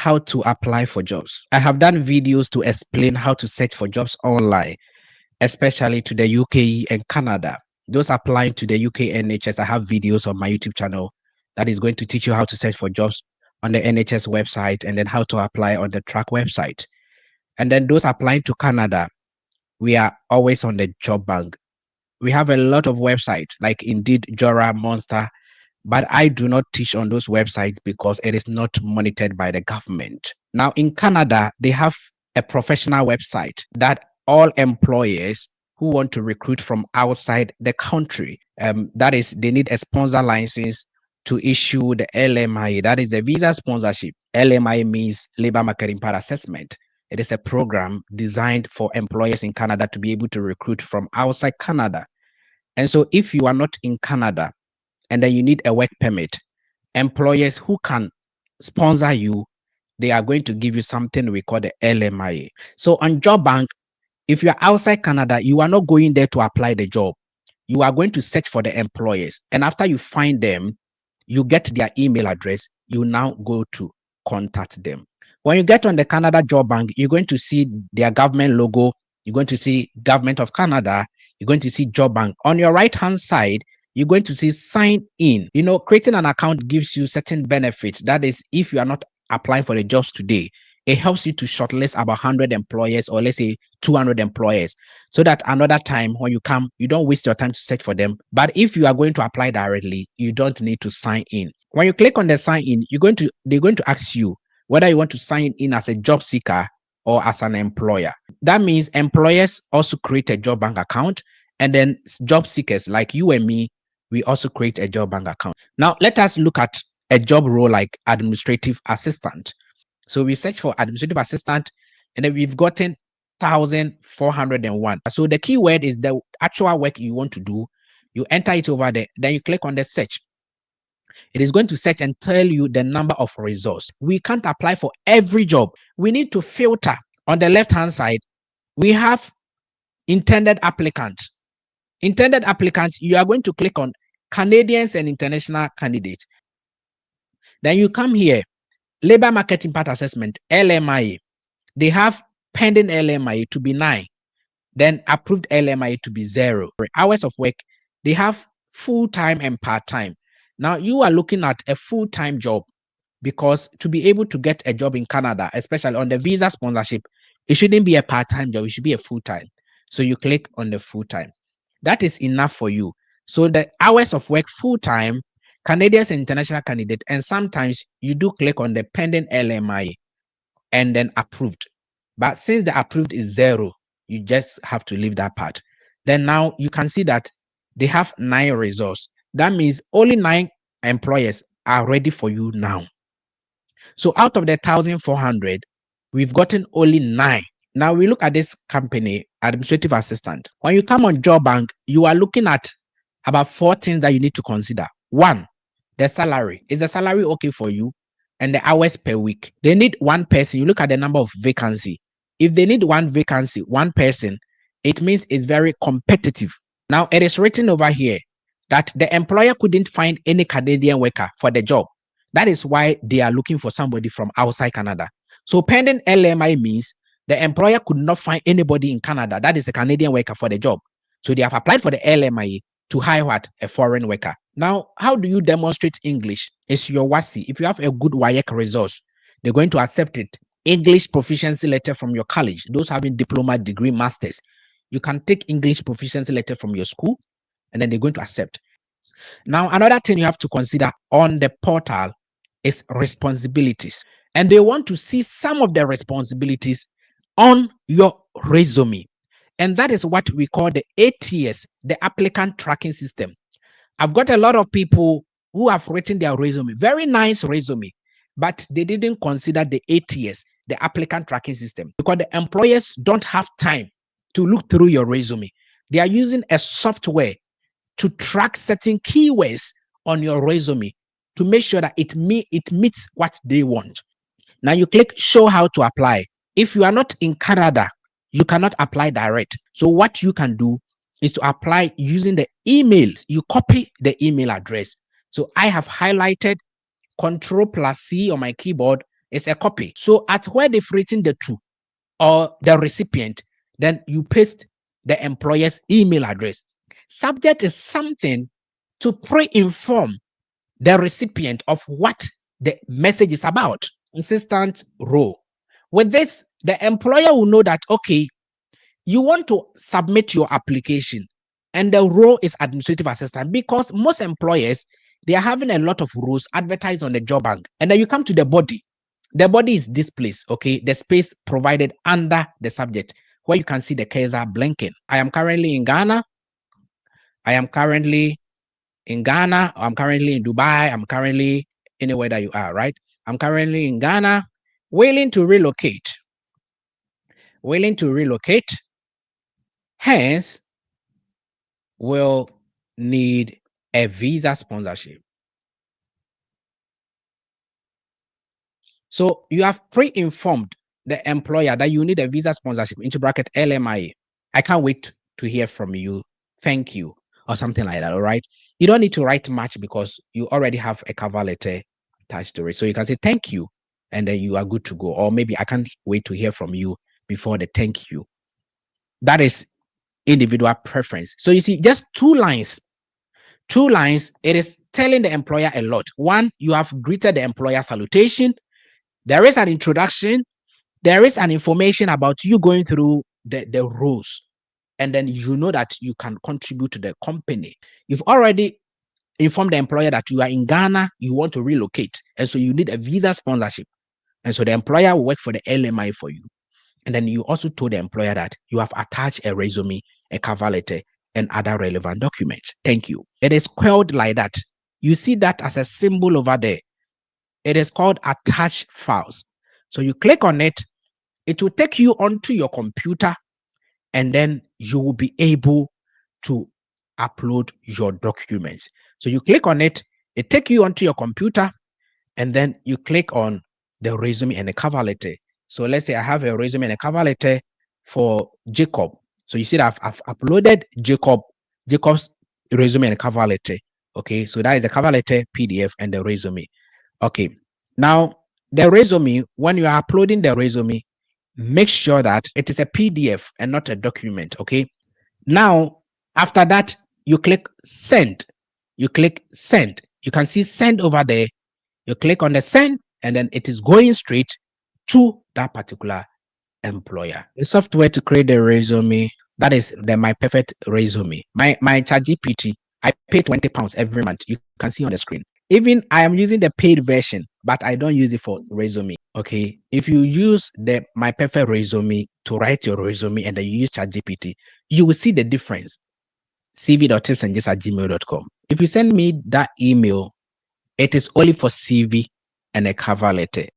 how to apply for jobs. I have done videos to explain how to search for jobs online, especially to the UK and Canada. Those applying to the UK NHS, I have videos on my YouTube channel that is going to teach you how to search for jobs on the NHS website and then how to apply on the track website. And then those applying to Canada, we are always on the job bank. We have a lot of websites like Indeed, Jora, Monster, but I do not teach on those websites because it is not monitored by the government. Now, in Canada, they have a professional website that all employers who want to recruit from outside the country, that is, they need a sponsor license to issue the LMI, that is the visa sponsorship. LMI means Labor Market Impact Assessment. It is a program designed for employers in Canada to be able to recruit from outside Canada. And so, if you are not in Canada, and then you need a work permit, employers who can sponsor you, they are going to give you something we call the LMIA. So on Job Bank, if you are outside Canada, you are not going there to apply the job. You are going to search for the employers. And after you find them, you get their email address. You now go to contact them. When you get on the Canada Job Bank, you're going to see their government logo. You're going to see Government of Canada. You're going to see Job Bank. On your right-hand side, you're going to see sign in. Creating an account gives you certain benefits. That is, if you are not applying for the jobs today, it helps you to shortlist about 100 employers, or let's say 200 employers, so that another time when you come, you don't waste your time to search for them. But if you are going to apply directly, you don't need to sign in. When you click on the sign in, they're going to ask you whether you want to sign in as a job seeker or as an employer. That means employers also create a job bank account, and then job seekers like you and me, we also create a job bank account. Now, let us look at a job role like administrative assistant. So we search for administrative assistant, and then we've gotten 1,401. So the keyword is the actual work you want to do. You enter it over there, then you click on the search. It is going to search and tell you the number of results. We can't apply for every job. We need to filter. On the left-hand side, we have intended applicants. Intended applicants, you are going to click on Canadians and international candidates. Then you come here, Labor Market Impact Assessment, LMIA. They have pending LMIA to be 9, then approved LMIA to be 0. Hours of work, they have full-time and part-time. Now, you are looking at a full-time job because to be able to get a job in Canada, especially on the visa sponsorship, it shouldn't be a part-time job. It should be a full-time. So you click on the full-time. That is enough for you. So the hours of work full-time, Canadians and international candidate, and sometimes you do click on the pending LMI and then approved. But since the approved is 0, you just have to leave that part. Then now you can see that they have 9 results. That means only 9 employers are ready for you now. So out of the 1,400, we've gotten only 9. Now we look at this company, administrative assistant. When you come on Job Bank, you are looking at about 4 things that you need to consider. 1, the salary. Is the salary okay for you? And the hours per week. They need 1 person. You look at the number of vacancy. If they need 1 vacancy, 1 person, it means it's very competitive. Now it is written over here that the employer couldn't find any Canadian worker for the job. That is why they are looking for somebody from outside Canada. So pending LMI means the employer could not find anybody in Canada that is a Canadian worker for the job. So they have applied for the LMI to hire what? A foreign worker. Now, how do you demonstrate English? It's your WASI. If you have a good WAEC resource, they're going to accept it. English proficiency letter from your college, those having diploma, degree, masters. You can take English proficiency letter from your school, and then they're going to accept. Now, another thing you have to consider on the portal is responsibilities. And they want to see some of the responsibilities on your resume. And that is what we call the ATS, the applicant tracking system. I've got a lot of people who have written their resume, very nice resume, but they didn't consider the ATS, the applicant tracking system, because the employers don't have time to look through your resume. They are using a software to track certain keywords on your resume to make sure that it meets what they want. Now you click show how to apply. If you are not in Canada, you cannot apply direct. So what you can do is to apply using the email. You copy the email address. So I have highlighted Control+C on my keyboard, It's a copy. So at where they've written the to or the recipient, then you paste the employer's email address. Subject is something to pre-inform the recipient of what the message is about. Assistant role. With this, the employer will know that, okay, you want to submit your application and the role is administrative assistant, because most employers, they are having a lot of roles advertised on the job bank. And then you come to the body. The body is this place, okay? The space provided under the subject where you can see the cursor blinking. I am currently in Ghana. I am currently in Ghana. I'm currently in Dubai. I'm currently anywhere that you are, right? I'm currently in Ghana, willing to relocate. Willing to relocate. Hence, will need a visa sponsorship. So you have pre-informed the employer that you need a visa sponsorship, into bracket LMIA. I can't wait to hear from you. Thank you, or something like that. All right. You don't need to write much because you already have a cover letter attached to it. So you can say thank you, and then you are good to go. Or maybe I can't wait to hear from you before the thank you. That is individual preference. So you see, just 2 lines. 2 lines, it is telling the employer a lot. One, you have greeted the employer salutation. There is an introduction. There is an information about you going through the roles. And then you know that you can contribute to the company. You've already informed the employer that you are in Ghana, you want to relocate. And so you need a visa sponsorship. And so the employer will work for the LMI for you. And then you also told the employer that you have attached a resume, a cover letter, and other relevant documents. Thank you. It is called like that. You see that as a symbol over there. It is called attached files. So you click on it, it will take you onto your computer, and then you will be able to upload your documents. So you click on it, it takes you onto your computer, and then you click on the resume and the cover letter. So let's say I have a resume and a cover letter for Jacob. So you see that I've uploaded Jacob's resume and cover letter. Okay, so that is the cover letter, PDF, and the resume. Okay, now the resume, when you are uploading the resume, make sure that it is a PDF and not a document. Okay, now after that, you click send. You click send. You can see send over there. You click on the send, and then it is going straight to that particular employer. The software to create the resume, that is the My Perfect Resume. My ChatGPT, I pay £20 every month. You can see on the screen. Even I am using the paid version, but I don't use it for resume. Okay. If you use the My Perfect Resume to write your resume and then you use ChatGPT, you will see the difference. cv.tipsandjust@gmail.com. If you send me that email, it is only for CV and a cover letter.